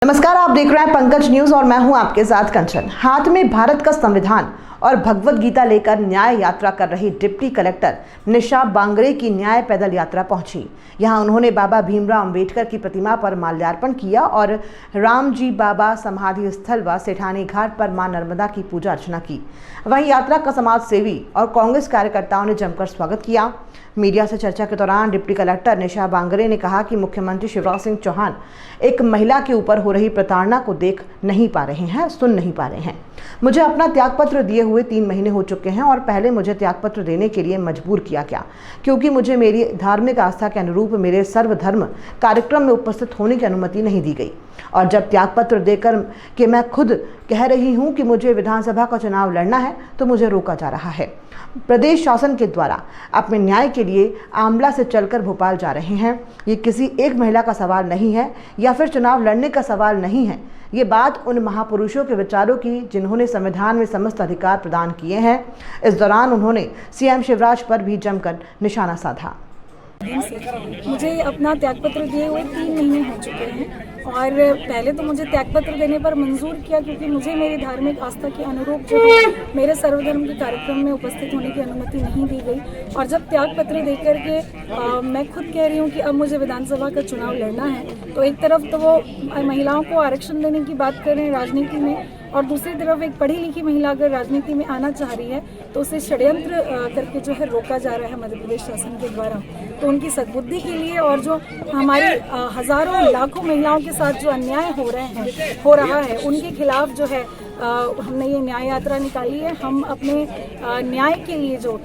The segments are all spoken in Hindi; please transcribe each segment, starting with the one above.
नमस्कार, आप देख रहे हैं पंकज न्यूज और मैं हूं आपके साथ कंचन। हाथ में भारत का संविधान और भगवत गीता लेकर न्याय यात्रा कर रही डिप्टी कलेक्टर निशा बांगरे की न्याय पैदल यात्रा पहुंची। यहां उन्होंने बाबा भीमराव अंबेडकर की प्रतिमा पर माल्यार्पण किया और रामजी बाबा समाधि स्थल व सेठानी घाट पर मां नर्मदा की पूजा अर्चना की। वहीं यात्रा का समाज सेवी और कांग्रेस कार्यकर्ताओं ने जमकर स्वागत किया। मीडिया से चर्चा के दौरान डिप्टी कलेक्टर निशा बांगरे ने कहा कि मुख्यमंत्री शिवराज सिंह चौहान एक महिला के ऊपर हो रही प्रताड़ना को देख नहीं पा रहे हैं, सुन नहीं पा रहे हैं। मुझे अपना त्यागपत्र दिए हुए 3 महीने हो चुके हैं और पहले मुझे त्यागपत्र देने के लिए मजबूर किया गया क्योंकि मुझे मेरी धार्मिक आस्था के अनुरूप मेरे सर्वधर्म कार्यक्रम में उपस्थित होने की अनुमति नहीं दी गई। और जब त्यागपत्र देकर कि मैं खुद कह रही हूं कि मुझे विधानसभा का चुनाव लड़ना है तो मुझे रोका जा रहा है। प्रदेश शासन के द्वारा अपने न्याय के लिए आमला से चलकर भोपाल जा रहे हैं। ये किसी एक महिला का सवाल नहीं है या फिर चुनाव लड़ने का सवाल नहीं है। ये बात उन महापुरुषों के विचारों की जिन्होंने संविधान में समस्त अधिकार प्रदान किए हैं। इस दौरान उन्होंने सीएम शिवराज पर भी जमकर निशाना साधा। मुझे अपना त्यागपत्र दिए हुए 3 महीने हो चुके हैं और पहले तो मुझे त्यागपत्र देने पर मंजूर किया क्योंकि मुझे मेरी धार्मिक आस्था के अनुरूप जो है मेरे सर्वधर्म के कार्यक्रम में उपस्थित होने की अनुमति नहीं दी गई। और जब त्यागपत्र देकर के मैं खुद कह रही हूँ कि अब मुझे विधानसभा का चुनाव लड़ना है, तो एक तरफ तो वो महिलाओं को आरक्षण देने की बात कर रहे हैं राजनीति में, और दूसरी तरफ एक पढ़ी लिखी महिला अगर राजनीति में आना चाह रही है तो उसे षड्यंत्र करके जो है रोका जा रहा है मध्य प्रदेश शासन के द्वारा। तो उनकी सद्बुद्धि के लिए और जो हमारी हजारों लाखों महिलाओं के साथ जो अन्याय हो रहा है उनके खिलाफ जो है हमने ये न्याय यात्रा निकाली है। हम अपने न्याय के लिए जो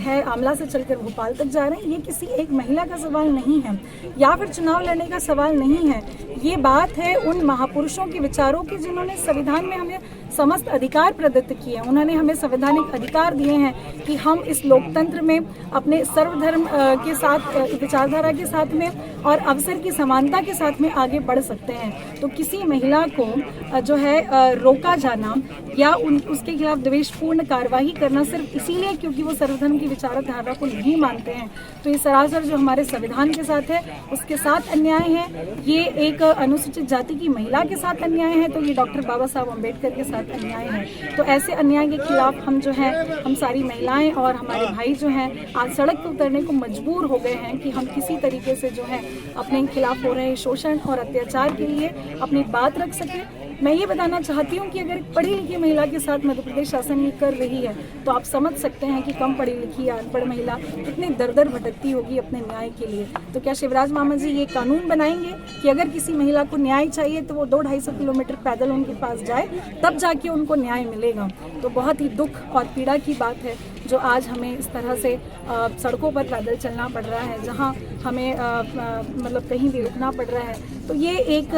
है आमला से चलकर भोपाल तक जा रहे हैं। ये किसी एक महिला का सवाल नहीं है या फिर चुनाव लड़ने का सवाल नहीं है। ये बात है उन महापुरुषों के विचारों की जिन्होंने संविधान में हमें समस्त अधिकार प्रदत्त किए हैं। उन्होंने हमें संवैधानिक अधिकार दिए हैं कि हम इस लोकतंत्र में अपने सर्वधर्म के साथ विचारधारा के साथ में और अवसर की समानता के साथ में आगे बढ़ सकते हैं। तो किसी महिला को जो है रोका जाना या उसके खिलाफ द्वेषपूर्ण कार्रवाई करना सिर्फ इसीलिए क्योंकि वो सर्वधर्म की विचारधारा को नहीं मानते हैं, तो ये सरासर जो हमारे संविधान के साथ है उसके साथ अन्याय है। ये एक अनुसूचित जाति की महिला के साथ अन्याय है, तो ये डॉक्टर बाबा साहब अम्बेडकर के साथ अन्याय है। तो ऐसे अन्याय के खिलाफ हम जो है हम सारी महिलाएं और हमारे भाई जो हैं आज सड़क पर उतरने को मजबूर हो गए हैं कि हम किसी तरीके से जो है अपने खिलाफ हो रहे शोषण और अत्याचार के लिए अपनी बात रख सकें। मैं ये बताना चाहती हूँ कि अगर एक पढ़ी लिखी महिला के साथ मध्य प्रदेश शासन ये कर रही है तो आप समझ सकते हैं कि कम पढ़ी लिखी या अनपढ़ महिला कितनी दर भटकती होगी अपने न्याय के लिए। तो क्या शिवराज मामा जी ये कानून बनाएंगे कि अगर किसी महिला को न्याय चाहिए तो वो 200-250 किलोमीटर पैदल उनके पास जाए तब जाके उनको न्याय मिलेगा? तो बहुत ही दुख और पीड़ा की बात है जो आज हमें इस तरह से सड़कों पर पैदल चलना पड़ रहा है, जहाँ हमें मतलब कहीं भी रुकना पड़ रहा है। तो ये एक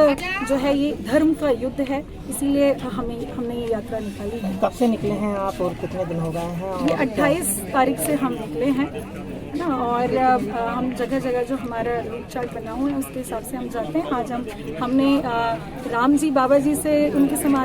जो है ये धर्म का युद्ध है, इसीलिए हमने ये यात्रा निकाली है। कब से निकले हैं आप और कितने दिन हो गए हैं? ये 28 तारीख से हम निकले हैं ना, और हम जगह जगह जो हमारा रूट चार्ट बना हुआ है उसके हिसाब से हम जाते हैं। आज हमने राम जी बाबा जी से उनकी समाधि